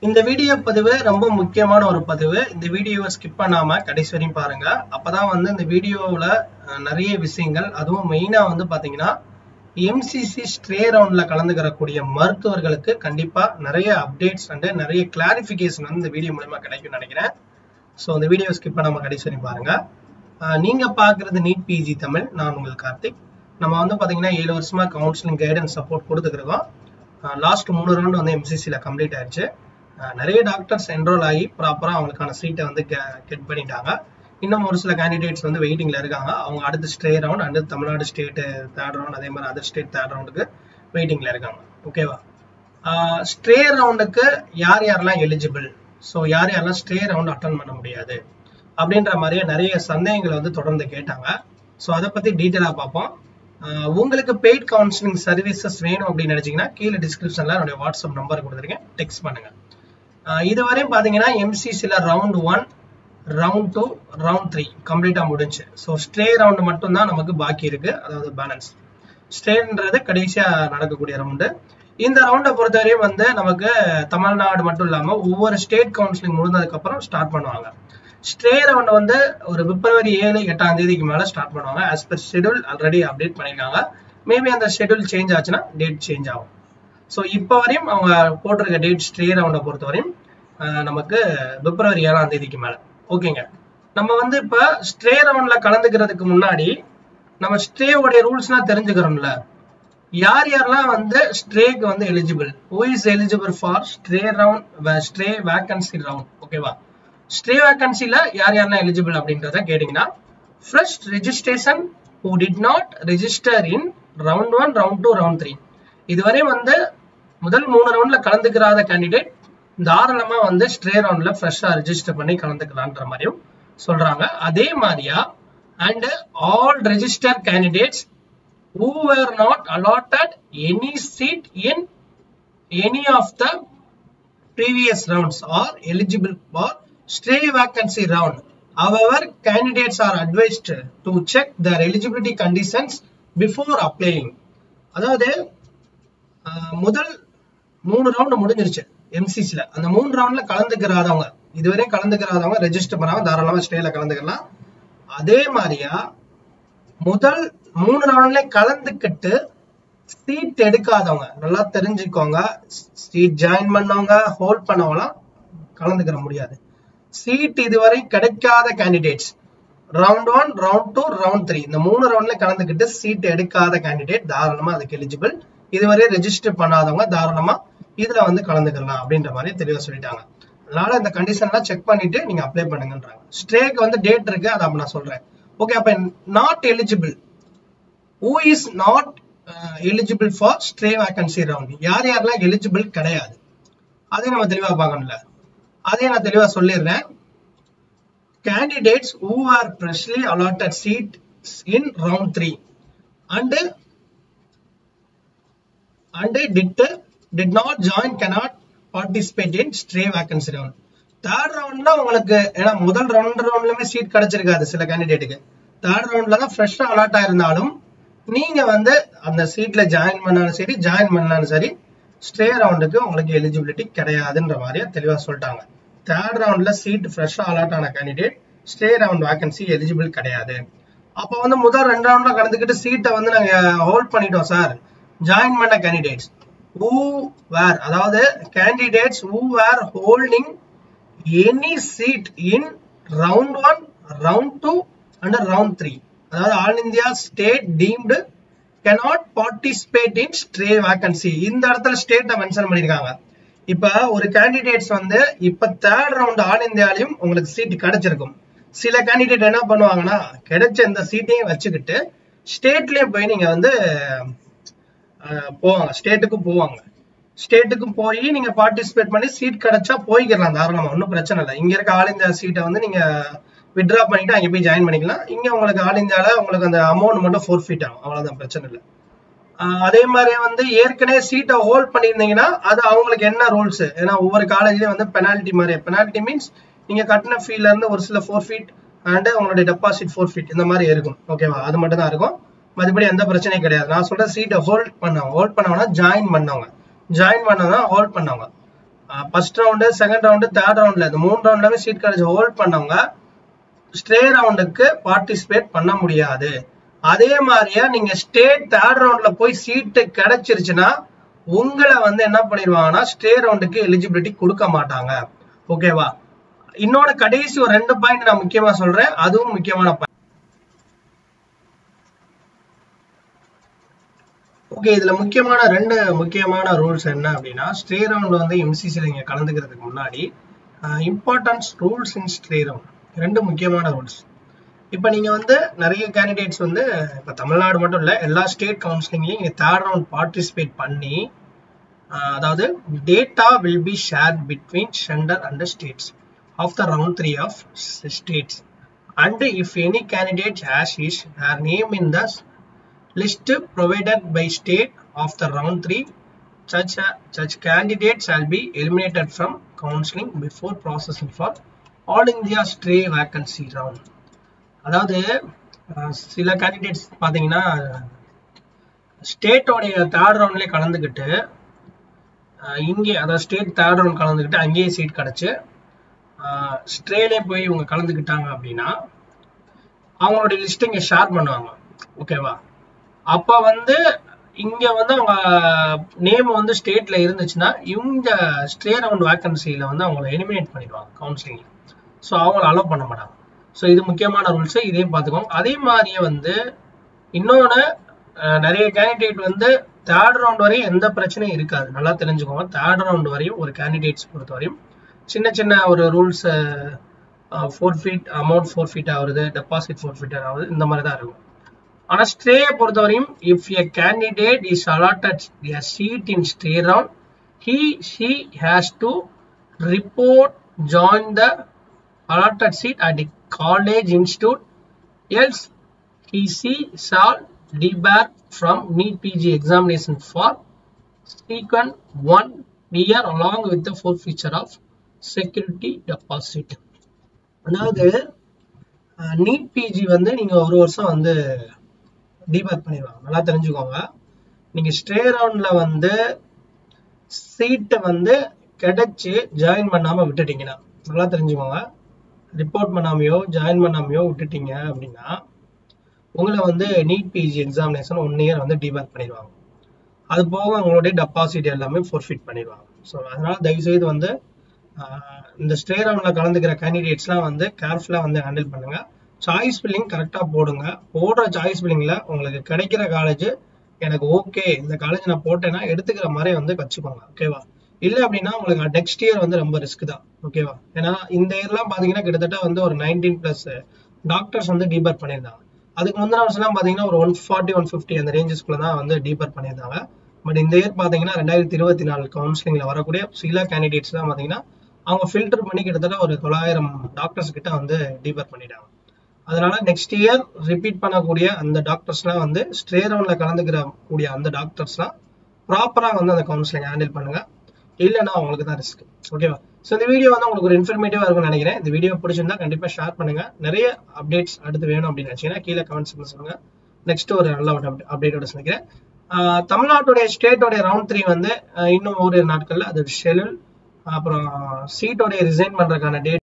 இந்த வீடியோ பதிவு ரொம்ப முக்கியமான ஒரு பதிவு. இந்த வீடியோவை ஸ்கிப் பண்ணாம கடைசி வரையும் பாருங்க. அப்பதான் இந்த வீடியோவில் நிறைய விஷயங்கள், அதுவும் மெயினா பாத்தீங்கன்னா எம்சிசி ஸ்ட்ரே ரவுண்ட்ல கலந்துக்கிறக்கூடிய மருத்துவர்களுக்கு கண்டிப்பா நிறைய அப்டேட்ஸ் அண்ட் நிறைய கிளாரிபிகேஷன் இந்த வீடியோ மூலமா கிடைக்கும்னு நினைக்கிறேன். ஸோ இந்த வீடியோ ஸ்கிப் பண்ணாம கடைசி வரையும் பாருங்க. நீங்க பாக்குறது நீட் பிஜி தமிழ். நான் உங்கள் கார்த்திக். நம்ம பாத்தீங்கன்னா 7 வருஷமா கவுன்சிலிங் கைடன்ஸ் சப்போர்ட் கொடுத்துருக்கோம். லாஸ்ட் 3 ரவுண்ட் எம்சிசில கம்ப்ளீட் ஆயிடுச்சு. நிறைய டாக்டர்ஸ் என்ரோல் ஆகி ப்ராப்பரா அவங்களுக்கான சீட்டை கெட் பண்ணிட்டாங்க. இன்னும் ஒரு சில கேண்டிடேட்ஸ் வெயிட்டிங்ல இருக்காங்க. அவங்க அடுத்த ஸ்ட்ரே ரவுண்ட் அடுத்து தமிழ்நாடு ஸ்டேட் தேர்ட் ரவுண்ட், அதே மாதிரி அதர் ஸ்டேட் தேர்ட் ரவுண்டுக்கு வெயிட்டிங்ல இருக்காங்க. ஓகேவா? ஸ்ட்ரே ரவுண்டுக்கு யார் யாரெல்லாம் எலிஜிபிள், ஸோ யார் யாரெல்லாம் ஸ்ட்ரே ரவுண்ட் அட்டன் பண்ண முடியாது அப்படின்ற மாதிரியே நிறைய சந்தேகங்களை தொடர்ந்து கேட்டாங்க. ஸோ அதை பத்தி டீட்டெயிலா பார்ப்போம். உங்களுக்கு பெய்ட் கவுன்சிலிங் சர்வீசஸ் வேணும் அப்படின்னு நினைச்சீங்கன்னா கீழே டிஸ்கிரிப்ஷன்ல என்னுடைய வாட்ஸ்அப் நம்பர் கொடுத்துருக்கேன், டெக்ஸ்ட் பண்ணுங்க. இதுவரையும் பாத்தீங்கன்னா எம்சிசில ரவுண்ட் 1, ரவுண்ட் 2, ரவுண்ட் 3 கம்ப்ளீட்டா முடிஞ்சு. ஸோ ஸ்ட்ரே ரவுண்ட் மட்டும் தான் நமக்கு பாக்கி இருக்கு, அதாவது பேலன்ஸ். ஸ்ட்ரேன்றது கடைசியா நடக்கக்கூடிய ரவுண்டு. இந்த ரவுண்டை பொறுத்தவரையும் நமக்கு தமிழ்நாடு மட்டும் இல்லாம ஒவ்வொரு ஸ்டேட் கவுன்சிலிங் முடிஞ்சதுக்கு அப்புறம் ஸ்டார்ட் பண்ணுவாங்க. ஸ்ட்ரே ரவுண்ட் ஒரு பிப்ரவரி 7, 8ஆம் தேதிக்கு மேல ஸ்டார்ட் பண்ணுவாங்க. As per schedule already update பண்ணிருக்காங்க. மேபி அந்த ஷெட்யூல் சேஞ்ச் ஆச்சுன்னா டேட் சேஞ்ச் ஆகும். ஸோ இப்போ வரையும் அவங்க போட்டிருக்க டேட் ஸ்ட்ரே ரவுண்டை பொறுத்த வரையும் நமக்கு பிப்ரவரி 7ஆம் தேதிக்கு மேல. ஓகேங்க. நம்ம இப்ப ஸ்ட்ரே ரவுண்ட்ல கலந்துக்கிறதுக்கு முன்னாடி நம்ம ஸ்ட்ரேவுடைய ரூல்ஸ்லாம் தெரிஞ்சுக்கிறோம்ல. யார் யாரெல்லாம் ஸ்ட்ரேக்கு eligible, who is eligible for stray round, stray vacancy round. ஓகேவா? ஸ்ட்ரே வேகன்சில யார் யாரெல்லாம் எலிஜிபிள் அப்படின்றத கேட்டீங்கன்னா, fresh registration who did not register in round 1, round 2, round 3. இதுவரை முதல் 3 ரவுண்ட்ல கலந்துக்கிறாத கேண்டிடேட் தாராளமா ஸ்ட்ரே ரவுண்ட்ல ஃப்ரெஷ்ஷா ரெஜிஸ்டர் பண்ணி கலந்துக்கலான்ற மாதிரியும் சொல்றாங்க. அதே மாதிரியா and all register candidates who were not allotted any seat in any of the previous rounds are eligible for stray vacancy round. However, candidates are advised to check their eligibility conditions before applying. அதாவது முதல் 3 round முடிஞ்சிருச்சு எம்சிசில. அந்த 3 ரவுண்ட்ல கலந்துக்கிறாதவங்க, இதுவரை கலந்துக்கிறாதவங்க register பண்ணாம தாராளமா ஸ்ட்ரேல கலந்துக்கலாம். அதே மாதிரியா முதல் 3 ரவுண்ட்ல கலந்துக்கிட்டு சீட் எடுக்காதவங்க, நல்லா தெரிஞ்சுக்கோங்க, சீட் ஜாயின் பண்ணவங்க, ஹோல்ட் பண்ணவங்களாம் கலந்துக்கிற முடியாது. சீட் இதுவரை கிடைக்காத கேண்டிடேட்ஸ் ரவுண்ட் 1, ரவுண்ட் 2, ரவுண்ட் 3 இந்த 3 ரவுண்ட்ல கலந்துக்கிட்டு சீட் எடுக்காத கேண்டிடேட் தாராளமா அதுக்கு எலிஜிபிள். இதுவரை ரெஜிஸ்டர் பண்ணாதவங்க தாராளமா இதுல கலந்துக்கலாம் அப்படின்ற மாதிரி தெளிவா சொல்லிட்டாங்க. அதனால இந்த கண்டிஷன்லாம் செக் பண்ணிட்டு நீங்க அப்ளை பண்ணுங்கன்றாங்க. ஸ்ட்ரேக்கு டேட் இருக்கு, அதை அப்ப நான் சொல்றேன். ஓகே, அப்ப not eligible, who is not eligible for stray vacancy round, யார் யாரெல்லாம் எலிஜிபிள் கிடையாது அதை நம்ம தெளிவா பார்க்கணும்ல. அதே நான் தெளிவா சொல்லிடுறேன். candidates who are freshly allotted seat in round 3 and did not join cannot participate in stray vacancy round. Third ரவுண்ட்ல உங்களுக்கு ஏன்னா முதல் 2 ரவுண்ட்லயுமே சீட் கிடைச்சிருக்காது சில கேண்டிடேட்டுக்கு. தேர்ட் ரவுண்ட்ல தான் ஃப்ரெஷ்ஷா அலாட் ஆயிருந்தாலும் நீங்க அந்த சீட்ல ஜாயின் பண்ணாலும் சரி, ஜாயின் பண்ணாலும் சரி, ஸ்ட்ரே ரவுண்டுக்கு உங்களுக்கு எலிஜிபிலிட்டி கிடையாதுன்ற மாதிரியா தெளிவா சொல்லிட்டாங்க. தேர்ட் ரவுண்ட்ல சீட் ஃப்ரெஷ்ஷா அலாட் ஆன candidate stray round vacancy eligible கிடையாது. அப்போ முதல் 2 ரவுண்ட்ல கலந்துக்கிட்டு சீட்டை நாங்க ஹோல்ட் பண்ணிட்டோம் சார். ஜாயின் பண்ண கேண்டிடேட்ஸ் who were, அதாவது candidates who were holding any seat in round 1, round 2 and round 3, அதாவது all India state deemed cannot participate in stray vacancy. இந்த இடத்துல ஸ்டேட்டை மென்ஷன் பண்ணிருக்காங்க. இப்ப ஒரு கேண்டிடேட்ஸ் இப்ப தேர்ட் ரவுண்ட் ஆல் இந்தியாலையும் உங்களுக்கு சீட் கிடைச்சிருக்கும். சில கேண்டிடேட் என்ன பண்ணுவாங்கன்னா, கிடைச்ச இந்த சீட்டையும் வச்சுக்கிட்டு ஸ்டேட்லயும் போய் நீங்க போவாங்க, ஸ்டேட்டுக்கு போய் நீங்க பார்ட்டிசிபேட் பண்ணி சீட் கிடைச்சா போய்க்கலாம் தாராளமா, ஒன்றும் பிரச்சனை இல்லை. இங்க இருக்க ஆல் இந்தியா சீட்டை நீங்க வித்ட்ரா பண்ணிட்டு அங்கே போய் ஜாயின் பண்ணிக்கலாம். இங்க உங்களுக்கு ஆல் இந்தியால உங்களுக்கு அந்த அமௌண்ட் மட்டும் ஃபோர்ஃபீட் ஆகும், அவ்வளவுதான், பிரச்சனை இல்லை. அதே மாதிரி ஏற்கனவே சீட்டை ஹோல்ட் பண்ணியிருந்தீங்கன்னா அது அவங்களுக்கு என்ன ரூல்ஸ், ஏன்னா ஒவ்வொரு காலேஜ்லயும் பெனால்டி மாதிரி, பெனால்டி மீன்ஸ் நீங்க கட்டின ஃபீல இருந்து ஒரு சில ஃபோர்ஃபீட் அண்ட் உங்களுடைய டெபாசிட் ஃபோர்ஃபீட் இந்த மாதிரி இருக்கும். ஓகேவா? அது மட்டும் தான் இருக்கும், மற்றபடி எந்த பிரச்சனையும் கிடையாது. நான் சொல்ற சீட்டை ஹோல்ட் பண்ணவங்க ஜாயின் பண்ணவங்க, ஹோல்ட் பண்ணவங்க. First round, second round, third ரவுண்ட்ல இந்த 3 ரவுண்ட்லவே சீட் கிடைச்சு ஹோல்ட் பண்ணவங்க ஸ்டே ரவுண்டுக்கு பார்ட்டிசிபேட் பண்ண முடியாது. அதே மாதிரியா நீங்க ஸ்டேட் தேர்ட் ரவுண்ட்ல போய் சீட்டு கிடைச்சிருச்சுன்னா உங்களை வந்து என்ன பண்ணிடுவாங்கன்னா ஸ்டே ரவுண்டுக்கு எலிஜிபிலிட்டி கொடுக்க மாட்டாங்க. ஓகேவா? இன்னொரு கடைசி ஒரு 2 பாயிண்ட் நான் முக்கியமா சொல்றேன், அதுவும் முக்கியமான பாயிண்ட். ஓகே, இதுல முக்கியமான 2 முக்கியமான ரூல்ஸ் என்ன அப்படின்னா, ஸ்டே ரவுண்ட் வந்து எம்சிசில நீங்க கலந்துக்கிறதுக்கு முன்னாடி இம்பார்ட்டன்ஸ் ரூல்ஸ் இன் ஸ்டே ரவுண்ட் 2 முக்கியமான ரூல்ஸ். இப்போ நீங்க வந்து நிறைய கேண்டிடேட்ஸ் வந்து இப்போ தமிழ்நாடு மட்டும் இல்லை, எல்லா ஸ்டேட் கவுன்சிலிங்லையும் நீங்க தேர்ட் ரவுண்ட் பார்ட்டிசிபேட் பண்ணி, அதாவது data will be shared between center and states of the round 3 of states and if any candidate has his her name in the list provided by state of the round 3, such candidates shall be eliminated from counseling before processing for all India stray vacancy round. அதாவது சில candidates பார்த்தீங்கன்னா ஸ்டேட்டோடைய third ரவுண்ட்லேயே கலந்துக்கிட்டு இங்கே, அதாவது state third round கலந்துக்கிட்டு அங்கேயே seat கிடச்சி ஸ்ட்ரேலே போய் இவங்க கலந்துக்கிட்டாங்க அப்படின்னா அவங்களுடைய லிஸ்ட் இங்கே ஷேர் பண்ணுவாங்க. ஓகேவா? அப்ப வந்து இங்க வந்து அவங்க நேம் வந்து ஸ்டேட்ல இருந்துச்சுன்னா இவங்க ஸ்டே ரவுண்ட் வேகன்சியில வந்து அவங்களை எலிமினேட் பண்ணிடுவாங்க கவுன்சிலிங். ஸோ அவங்கள அலோவ் பண்ண மாட்டாங்க. ஸோ இது முக்கியமான ரூல்ஸ், இதையும் பார்த்துக்கோங்க. அதே மாதிரியே வந்து இன்னொன்று, நிறைய கேண்டிடேட் வந்து தேர்ட் ரவுண்ட் வரையும் எந்த பிரச்சனையும் இருக்காது, நல்லா தெரிஞ்சுக்கோங்க. தேர்ட் ரவுண்ட் வரையும் ஒரு கேண்டிடேட்ஸ் பொறுத்த வரையும் சின்ன சின்ன ஒரு ரூல்ஸ், ஃபோர்ஃபீட் அமௌண்ட் ஃபோர்ஃபீட் ஆகுறது, டெபாசிட் ஃபோர்ஃபீட் ஆகுது, இந்த மாதிரி தான் இருக்கும். ஆனா ஸ்டே பொறுத்தவரையும் if a candidate is allotted a seat in stay round, she has to report join the allotted seat at the college institute, else she shall debar from NEET PG examination for second 1 year along with the forfeiture of security deposit. அதாவது NEET PG வந்து நீங்க ஒரு வருஷம் வந்து T for பண்ணிடுவாங்க, நல்லா தெரிஞ்சுக்கோங்க. நீங்க ஸ்டே ரவுண்ட்ல வந்து சீட்டை வந்து கிடைச்சி ஜாயின் பண்ணாம விட்டுட்டீங்கன்னா, நல்லா தெரிஞ்சுக்கோங்க, ரிப்போர்ட் பண்ணாமையோ ஜாயின் பண்ணாமையோ விட்டுட்டீங்க அப்படின்னா உங்களை வந்து நீட் பிஜி எக்ஸாமினேஷன் 1 இயர் வந்து டிபார் பண்ணிடுவாங்க. அது போக உங்களுடைய டெபாசிட் எல்லாமே ஃபோர்ஃபிட் பண்ணிடுவாங்க. ஸோ அதனால தயவுசெய்து வந்து இந்த ஸ்டே ரவுண்ட்ல கலந்துக்கிற கேண்டிடேட்ஸ்லாம் வந்து கேர்ஃபுல்லா வந்து ஹேண்டில் பண்ணுங்க. சாய்ஸ் ஃபில்லிங் கரெக்டா போடுங்க. போடுற சாய்ஸ் ஃபில்லிங்ல உங்களுக்கு கிடைக்கிற காலேஜ் எனக்கு ஓகே, இந்த காலேஜ் நான் போட்டேன்னா எடுத்துக்கிற மாதிரி வந்து வச்சுக்கோங்க. ஓகேவா? இல்லை அப்படின்னா உங்களுக்கு நெக்ஸ்ட் இயர் வந்து ரொம்ப ரிஸ்க் தான். ஓகேவா? ஏன்னா இந்த இயர்லாம் பாத்தீங்கன்னா கிட்டத்தட்ட வந்து ஒரு 19+ டாக்டர்ஸ் வந்து டிபார் பண்ணியிருந்தாங்க. அதுக்கு முந்தின வருஷம்லாம் பாத்தீங்கன்னா ஒரு 140 150 அந்த ரேஞ்சஸ்குள்ள தான் வந்து டிபார் பண்ணியிருந்தாங்க. பட் இந்த இயர் பாத்தீங்கன்னா 2024 கவுன்சிலிங்ல வரக்கூடிய சில கேண்டிடேட்ஸ் தான் பாத்தீங்கன்னா அவங்க ஃபில்டர் பண்ணி கிட்டத்தட்ட ஒரு 900 டாக்டர்ஸ் கிட்ட வந்து டிபார் பண்ணிட்டாங்க. அதனால நெக்ஸ்ட் இயர் ரிப்பீட் பண்ணக்கூடிய அந்த டாக்டர்ஸ்லாம் வந்து ஸ்டே ரவுண்ட்ல கலந்துக்கிற கூடிய அந்த டாக்டர்ஸ்லாம் ப்ராப்பரா வந்து அந்த கவுன்சிலிங் ஹேண்டில் பண்ணுங்க, இல்லைன்னா அவங்களுக்கு தான் ரிஸ்க். ஓகேவா? ஸோ இந்த வீடியோ வந்து உங்களுக்கு ஒரு இன்ஃபர்மேட்டிவா இருக்கும்னு நினைக்கிறேன். இந்த வீடியோ பிடிச்சிருந்தா கண்டிப்பா ஷேர் பண்ணுங்க. நிறைய அப்டேட்ஸ் அடுத்து வேணும் அப்படின்னு நினைச்சீங்கன்னா கீழே கமெண்ட்ஸ் சொல்லுங்க. நெக்ஸ்ட் ஒரு நல்ல ஒரு அப்டேட்டோட சந்திக்கிறேன். தமிழ்நாட்டுடைய ஸ்டேட்டோடைய ரவுண்ட் 3 வந்து இன்னும் ஒரு நாட்கள்ல அது ஷெட்யூல், அப்புறம் சீட்டோடைய ரிசைன் பண்றதுக்கான டேட்